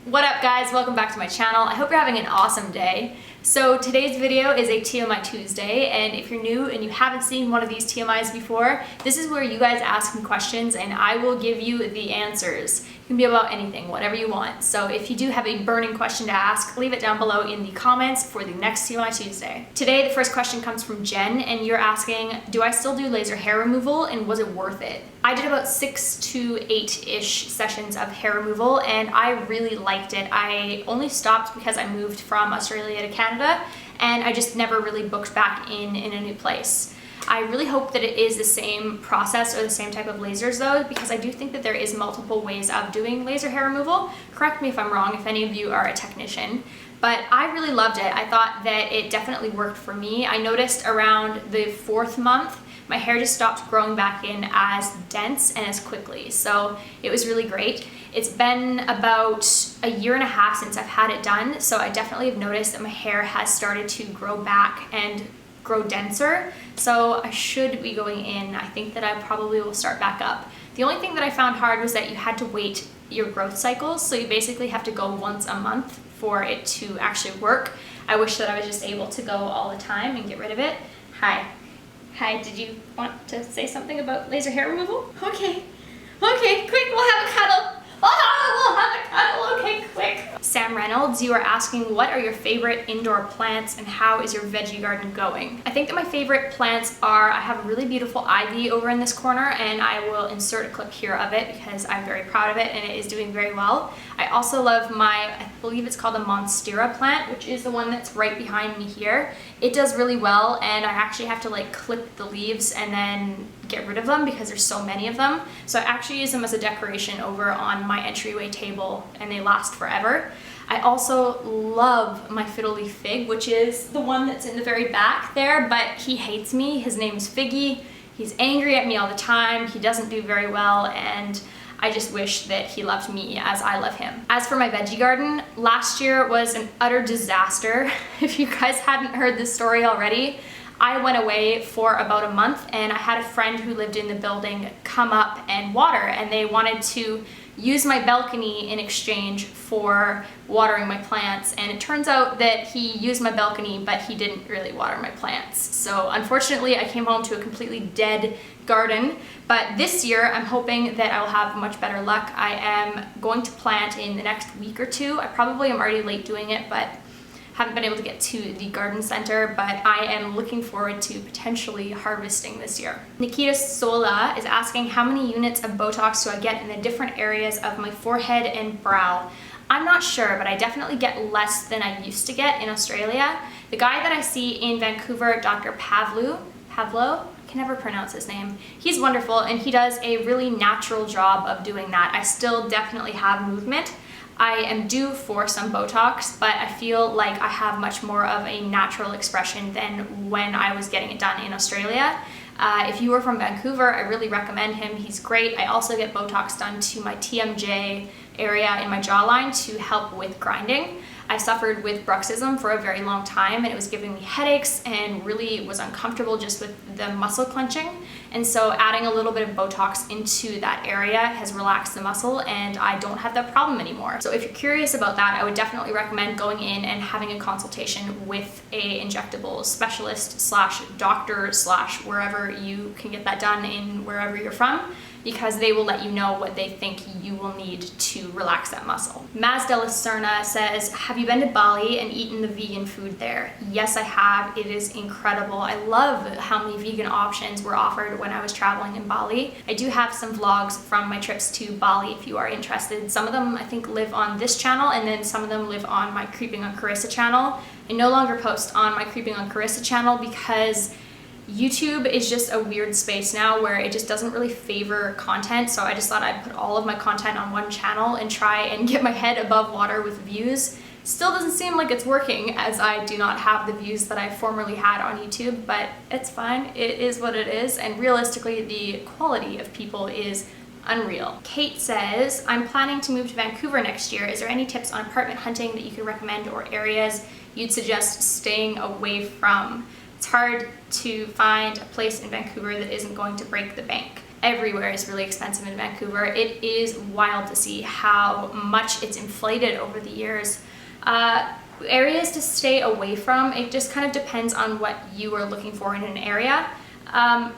What up guys, welcome back to my channel. I hope you're having an awesome day. So today's video is a TMI Tuesday, and if you're new and you haven't seen one of these TMIs before, this is where you guys ask me questions and I will give you the answers. It can be about anything, whatever you want. So if you do have a burning question to ask, leave it down below in the comments for the next TMI Tuesday. Today, the first question comes from Jen, and you're asking, do I still do laser hair removal and was it worth it? I did about 6 to 8-ish sessions of hair removal and I really liked it. I only stopped because I moved from Australia to Canada and I just never really booked back in a new place. I really hope that it is the same process or the same type of lasers though, because I do think that there is multiple ways of doing laser hair removal. Correct me if I'm wrong, if any of you are a technician. But I really loved it. I thought that it definitely worked for me. I noticed around the 4th month, my hair just stopped growing back in as dense and as quickly. So it was really great. It's been about a year and a half since I've had it done. So I definitely have noticed that my hair has started to grow back and grow denser. So I should be going in. I think that I probably will start back up. The only thing that I found hard was that you had to wait your growth cycles. So you basically have to go once a month for it to actually work. I wish that I was just able to go all the time and get rid of it. Hi. Hi, did you want to say something about laser hair removal? Okay, quick, we'll have a cuddle. Oh, we'll have a cuddle, okay, quick. Sam Reynolds, you are asking, what are your favorite indoor plants and how is your veggie garden going? I think that my favorite plants are, I have a really beautiful ivy over in this corner and I will insert a clip here of it because I'm very proud of it and it is doing very well. I also love my, I believe it's called a Monstera plant, which is the one that's right behind me here. It does really well and I actually have to like clip the leaves and then get rid of them because there's so many of them. So I actually use them as a decoration over on my entryway table and they last forever. I also love my fiddle leaf fig, which is the one that's in the very back there, but he hates me. His name's Figgy. He's angry at me all the time. He doesn't do very well and I just wish that he loved me as I love him. As for my veggie garden, last year was an utter disaster. If you guys hadn't heard this story already, I went away for about a month and I had a friend who lived in the building come up and water, and they wanted to use my balcony in exchange for watering my plants, and it turns out that he used my balcony but he didn't really water my plants. So unfortunately I came home to a completely dead garden, but this year I'm hoping that I will have much better luck. I am going to plant in the next week or two. I probably am already late doing it, but haven't been able to get to the garden center, but I am looking forward to potentially harvesting this year. Nikita Sola is asking, how many units of Botox do I get in the different areas of my forehead and brow? I'm not sure, but I definitely get less than I used to get in Australia. The guy that I see in Vancouver, Dr. Pavlo, I can never pronounce his name. He's wonderful and he does a really natural job of doing that. I still definitely have movement. I am due for some Botox, but I feel like I have much more of a natural expression than when I was getting it done in Australia. If you are from Vancouver, I really recommend him. He's great. I also get Botox done to my TMJ area in my jawline to help with grinding. I suffered with bruxism for a very long time and it was giving me headaches and really was uncomfortable just with the muscle clenching. And so adding a little bit of Botox into that area has relaxed the muscle and I don't have that problem anymore. So if you're curious about that, I would definitely recommend going in and having a consultation with a injectable specialist slash doctor slash wherever you can get that done in wherever you're from, because they will let you know what they think you will need to relax that muscle. Maz de la Serna says, have you been to Bali and eaten the vegan food there? Yes, I have. It is incredible. I love how many vegan options were offered when I was traveling in Bali. I do have some vlogs from my trips to Bali if you are interested. Some of them I think live on this channel and then some of them live on my Creeping on Karissa channel. I no longer post on my Creeping on Karissa channel because YouTube is just a weird space now where it just doesn't really favor content, so I just thought I'd put all of my content on one channel and try and get my head above water with views. Still doesn't seem like it's working as I do not have the views that I formerly had on YouTube, but it's fine. It is what it is, and realistically the quality of people is unreal. Kate says, I'm planning to move to Vancouver next year. Is there any tips on apartment hunting that you could recommend or areas you'd suggest staying away from? It's hard to find a place in Vancouver that isn't going to break the bank. everywhere is really expensive in Vancouver. It is wild to see how much it's inflated over the years. Areas to stay away from, it just kind of depends on what you are looking for in an area.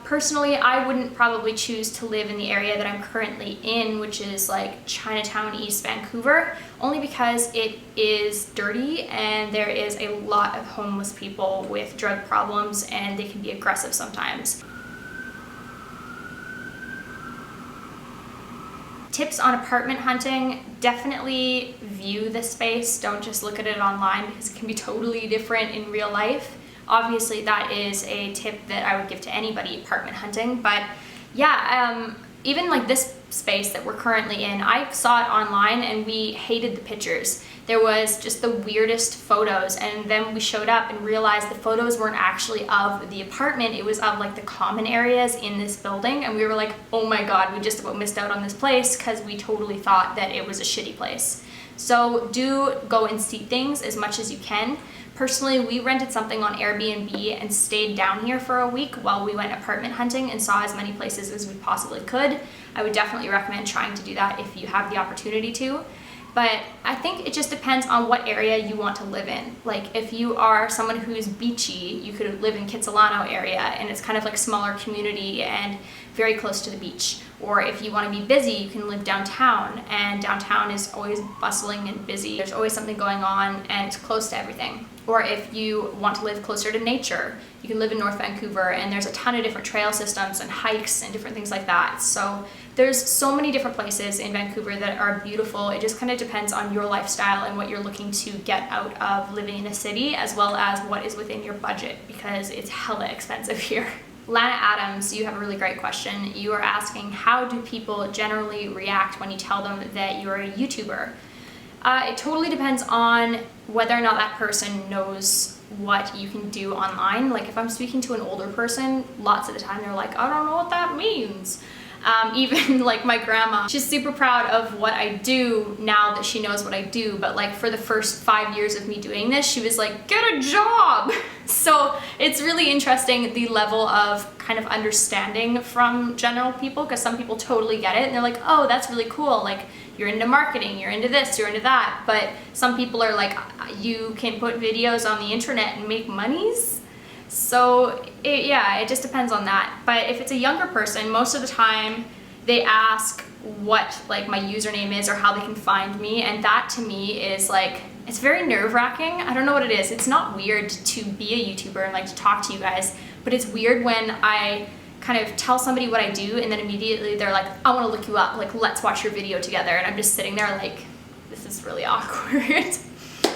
Personally, I wouldn't probably choose to live in the area that I'm currently in, which is like Chinatown, East Vancouver, only because it is dirty and there is a lot of homeless people with drug problems and they can be aggressive sometimes. Tips on apartment hunting: definitely view the space. Don't just look at it online because it can be totally different in real life. Obviously, that is a tip that I would give to anybody apartment hunting. But yeah, even like this space that we're currently in, I saw it online and we hated the pictures. There was just the weirdest photos, and then we showed up and realized the photos weren't actually of the apartment, it was of like the common areas in this building, and we were like, oh my god, we just about missed out on this place because we totally thought that it was a shitty place. So do go and see things as much as you can. Personally, we rented something on Airbnb and stayed down here for a week while we went apartment hunting and saw as many places as we possibly could. I would definitely recommend trying to do that if you have the opportunity to. But I think it just depends on what area you want to live in. Like if you are someone who's beachy, you could live in Kitsilano area and it's kind of like smaller community and very close to the beach. Or if you want to be busy, you can live downtown, and downtown is always bustling and busy. There's always something going on and it's close to everything. Or if you want to live closer to nature, you can live in North Vancouver and there's a ton of different trail systems and hikes and different things like that. So there's so many different places in Vancouver that are beautiful. It just kind of depends on your lifestyle and what you're looking to get out of living in a city, as well as what is within your budget, because it's hella expensive here. Lana Adams, you have a really great question. You are asking, how do people generally react when you tell them that you're a YouTuber? It totally depends on whether or not that person knows what you can do online. Like if I'm speaking to an older person, lots of the time they're like, I don't know what that means. Even like my grandma, she's super proud of what I do now that she knows what I do, but like for the first 5 years of me doing this, she was like, get a job. So it's really interesting the level of kind of understanding from general people, because some people totally get it and they're like, oh, that's really cool, like you're into marketing, you're into this, you're into that. But some people are like, you can put videos on the internet and make monies. So yeah, it just depends on that. But if it's a younger person, most of the time they ask what like my username is or how they can find me, and that to me is like, it's very nerve-wracking. I don't know what it is. It's not weird to be a YouTuber and like to talk to you guys, but it's weird when I kind of tell somebody what I do and then immediately they're like, I want to look you up, like let's watch your video together, and I'm just sitting there like, this is really awkward.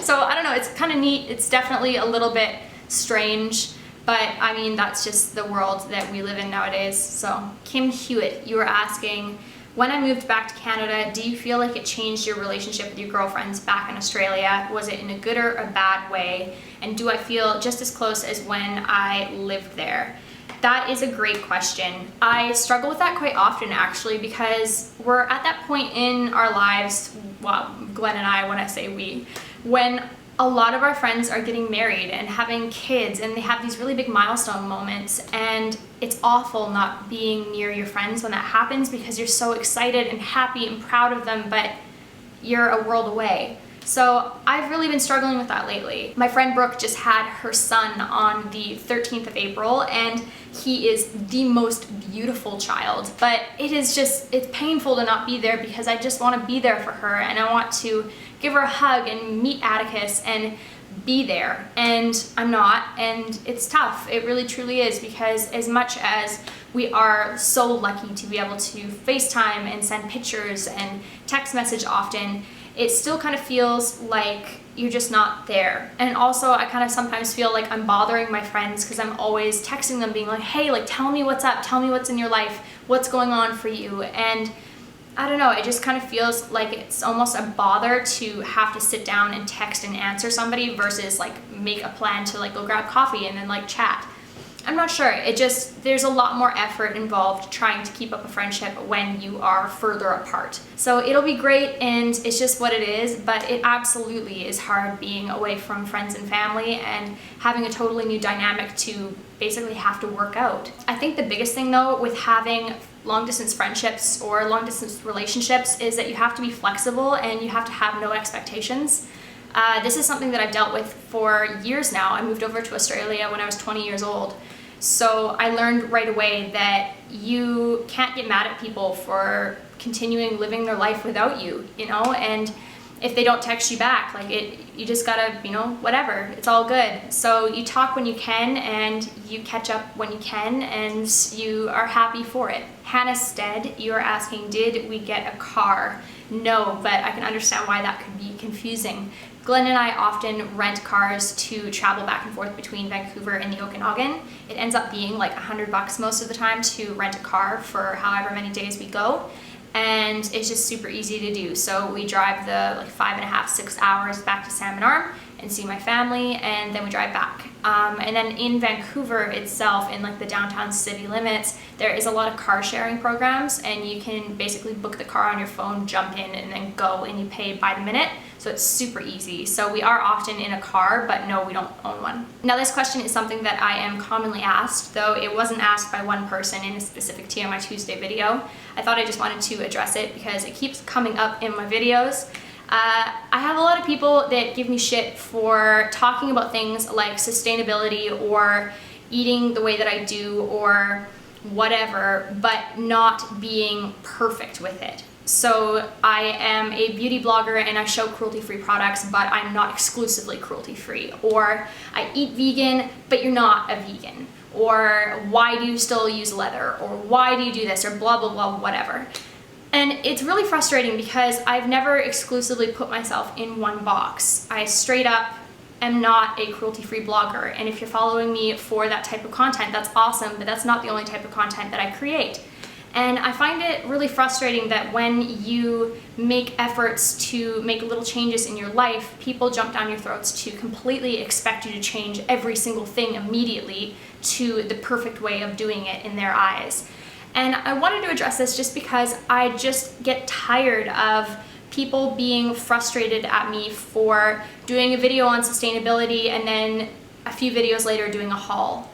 So I don't know, it's kind of neat. It's definitely a little bit strange, but I mean, that's just the world that we live in nowadays. So Kim Hewitt, you were asking, when I moved back to Canada, do you feel like it changed your relationship with your girlfriends back in Australia? Was it in a good or a bad way? And do I feel just as close as when I lived there? That is a great question. I struggle with that quite often actually, because we're at that point in our lives, well, Glenn and I, when I say we, when a lot of our friends are getting married and having kids, and they have these really big milestone moments, and it's awful not being near your friends when that happens, because you're so excited and happy and proud of them, but you're a world away. So I've really been struggling with that lately. My friend Brooke just had her son on the 13th of April, and he is the most beautiful child, but it's painful to not be there, because I just want to be there for her and I want to give her a hug and meet Atticus and be there, and I'm not, and it's tough. It really truly is, because as much as we are so lucky to be able to FaceTime and send pictures and text message often, it still kind of feels like you're just not there. And also I kind of sometimes feel like I'm bothering my friends, because I'm always texting them being like, hey, like tell me what's up, tell me what's in your life, what's going on for you. And I don't know, it just kind of feels like it's almost a bother to have to sit down and text and answer somebody versus like make a plan to like go grab coffee and then like chat. I'm not sure, there's a lot more effort involved trying to keep up a friendship when you are further apart. So it'll be great, and it's just what it is, but it absolutely is hard being away from friends and family and having a totally new dynamic to basically have to work out. I think the biggest thing though with having long distance friendships or long distance relationships is that you have to be flexible and you have to have no expectations. This is something that I've dealt with for years now. I moved over to Australia when I was 20 years old. So I learned right away that you can't get mad at people for continuing living their life without you, you know, and if they don't text you back, like you just gotta, you know, whatever, it's all good. So you talk when you can and you catch up when you can and you are happy for it. Hannah Stead, you are asking, did we get a car? No, but I can understand why that could be confusing. Glenn and I often rent cars to travel back and forth between Vancouver and the Okanagan. It ends up being like $100 most of the time to rent a car for however many days we go. And it's just super easy to do. So we drive the like 5.5, 6 hours back to Salmon Arm and see my family, and then we drive back. And then in Vancouver itself, in like the downtown city limits, there is a lot of car sharing programs, and you can basically book the car on your phone, jump in, and then go, and you pay by the minute. So it's super easy. So we are often in a car, but no, we don't own one. Now this question is something that I am commonly asked, though it wasn't asked by one person in a specific TMI Tuesday video. I thought I just wanted to address it because it keeps coming up in my videos. I have a lot of people that give me shit for talking about things like sustainability or eating the way that I do or whatever, but not being perfect with it. So I am a beauty blogger and I show cruelty-free products, but I'm not exclusively cruelty-free. Or I eat vegan, but you're not a vegan. Or why do you still use leather? Or why do you do this? Or blah, blah, blah, whatever. And it's really frustrating because I've never exclusively put myself in one box. I straight up am not a cruelty-free blogger. And if you're following me for that type of content, that's awesome, but that's not the only type of content that I create. And I find it really frustrating that when you make efforts to make little changes in your life, people jump down your throats to completely expect you to change every single thing immediately to the perfect way of doing it in their eyes. And I wanted to address this just because I just get tired of people being frustrated at me for doing a video on sustainability and then a few videos later doing a haul.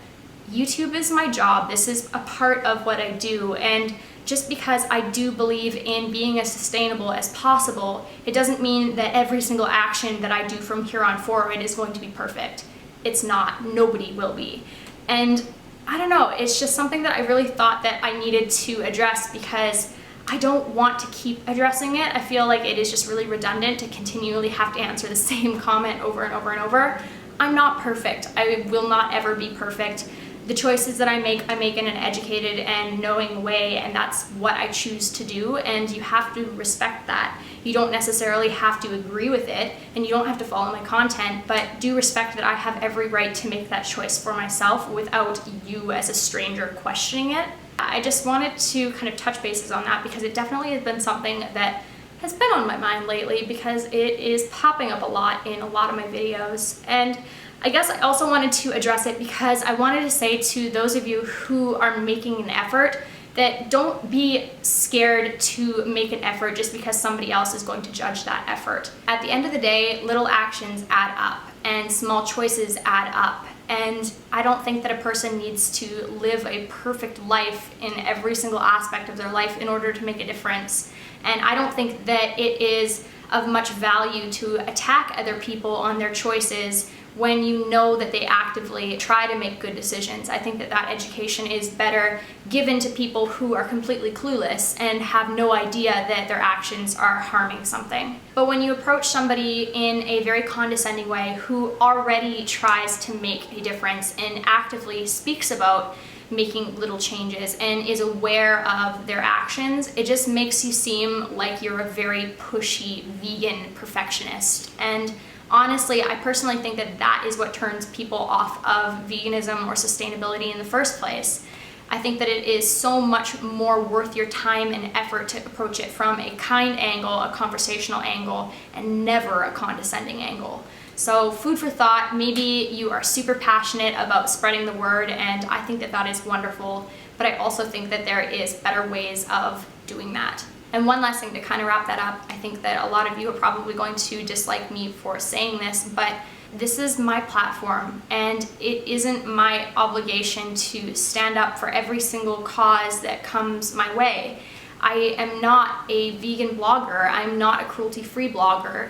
YouTube is my job. This is a part of what I do, and just because I do believe in being as sustainable as possible, it doesn't mean that every single action that I do from here on forward is going to be perfect. It's not. Nobody will be. And I don't know, it's just something that I really thought that I needed to address because I don't want to keep addressing it. I feel like it is just really redundant to continually have to answer the same comment over and over and over. I'm not perfect. I will not ever be perfect. The choices that I make in an educated and knowing way, and that's what I choose to do, and you have to respect that. You don't necessarily have to agree with it, and you don't have to follow my content, but do respect that I have every right to make that choice for myself without you as a stranger questioning it. I just wanted to kind of touch bases on that because it definitely has been something that has been on my mind lately because it is popping up a lot in a lot of my videos. And I guess I also wanted to address it because I wanted to say to those of you who are making an effort that don't be scared to make an effort just because somebody else is going to judge that effort. At the end of the day, little actions add up and small choices add up. And I don't think that a person needs to live a perfect life in every single aspect of their life in order to make a difference. And I don't think that it is of much value to attack other people on their choices when you know that they actively try to make good decisions. I think that that education is better given to people who are completely clueless and have no idea that their actions are harming something. But when you approach somebody in a very condescending way who already tries to make a difference and actively speaks about making little changes and is aware of their actions, it just makes you seem like you're a very pushy vegan perfectionist. And honestly, I personally think that that is what turns people off of veganism or sustainability in the first place. I think that it is so much more worth your time and effort to approach it from a kind angle, a conversational angle, and never a condescending angle. So food for thought, maybe you are super passionate about spreading the word, and I think that that is wonderful, but I also think that there is better ways of doing that. And one last thing to kind of wrap that up, I think that a lot of you are probably going to dislike me for saying this, but This is my platform, and it isn't my obligation to stand up for every single cause that comes my way. I am not a vegan blogger. I'm not a cruelty-free blogger.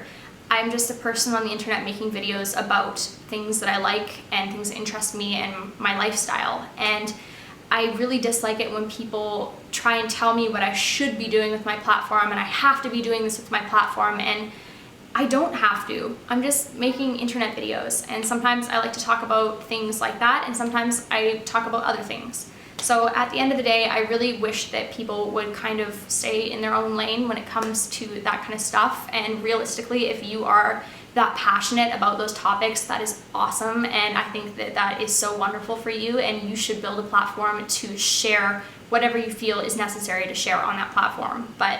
I'm just a person on the internet making videos about things that I like and things that interest me and my lifestyle. And I really dislike it when people try and tell me what I should be doing with my platform, and I have to be doing this with my platform, and I don't have to. I'm just making internet videos, and sometimes I like to talk about things like that, and sometimes I talk about other things. So at the end of the day, I really wish that people would kind of stay in their own lane when it comes to that kind of stuff. And realistically, if you are that passionate about those topics, that is awesome, and I think that that is so wonderful for you, and you should build a platform to share whatever you feel is necessary to share on that platform. But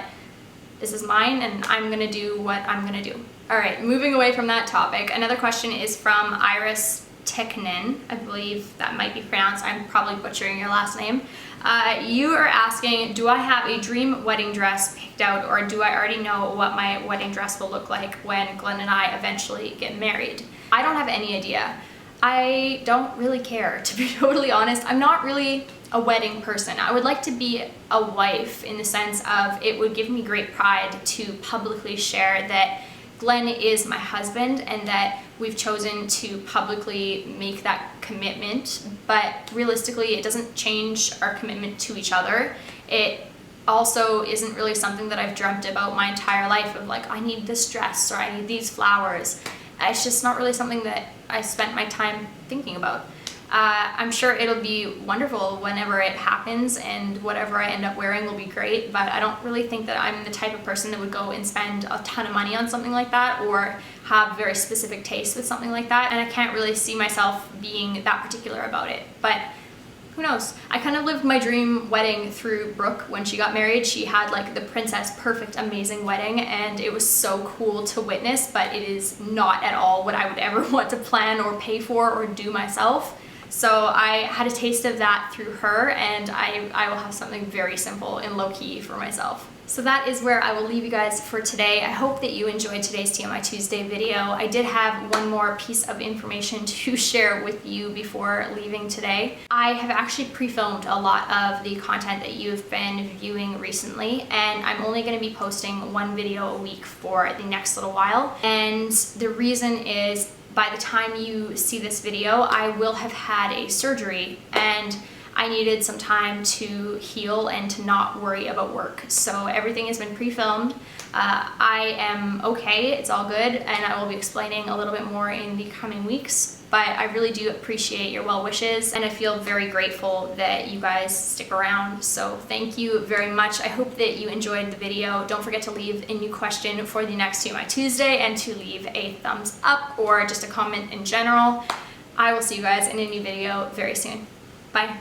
this is mine, and I'm gonna do what I'm gonna do. All right, moving away from that topic, another question is from Iris Teknen. I believe that might be pronounced. I'm probably butchering your last name. You are asking, do I have a dream wedding dress picked out, or do I already know what my wedding dress will look like when Glenn and I eventually get married? I don't have any idea. I don't really care, to be totally honest. I'm not really a wedding person. I would like to be a wife in the sense of it would give me great pride to publicly share that Glenn is my husband and that we've chosen to publicly make that commitment, but realistically it doesn't change our commitment to each other. It also isn't really something that I've dreamt about my entire life of like, I need this dress or I need these flowers. It's just not really something that I spent my time thinking about. I'm sure it'll be wonderful whenever it happens, and whatever I end up wearing will be great, but I don't really think that I'm the type of person that would go and spend a ton of money on something like that or have very specific taste with something like that, and I can't really see myself being that particular about it. But who knows? I kind of lived my dream wedding through Brooke when she got married. She had like the princess perfect amazing wedding, and it was so cool to witness, but it is not at all what I would ever want to plan or pay for or do myself. So I had a taste of that through her, and I will have something very simple and low-key for myself. So that is where I will leave you guys for today. I hope that you enjoyed today's TMI Tuesday video. I did have one more piece of information to share with you before leaving today. I have actually pre-filmed a lot of the content that you've been viewing recently, and I'm only going to be posting one video a week for the next little while. And the reason is, by the time you see this video, I will have had a surgery, and I needed some time to heal and to not worry about work. So everything has been pre-filmed. I am okay, it's all good, and I will be explaining a little bit more in the coming weeks. But I really do appreciate your well wishes, and I feel very grateful that you guys stick around. So thank you very much. I hope that you enjoyed the video. Don't forget to leave a new question for the next TMI Tuesday, and to leave a thumbs up or just a comment in general. I will see you guys in a new video very soon. Bye.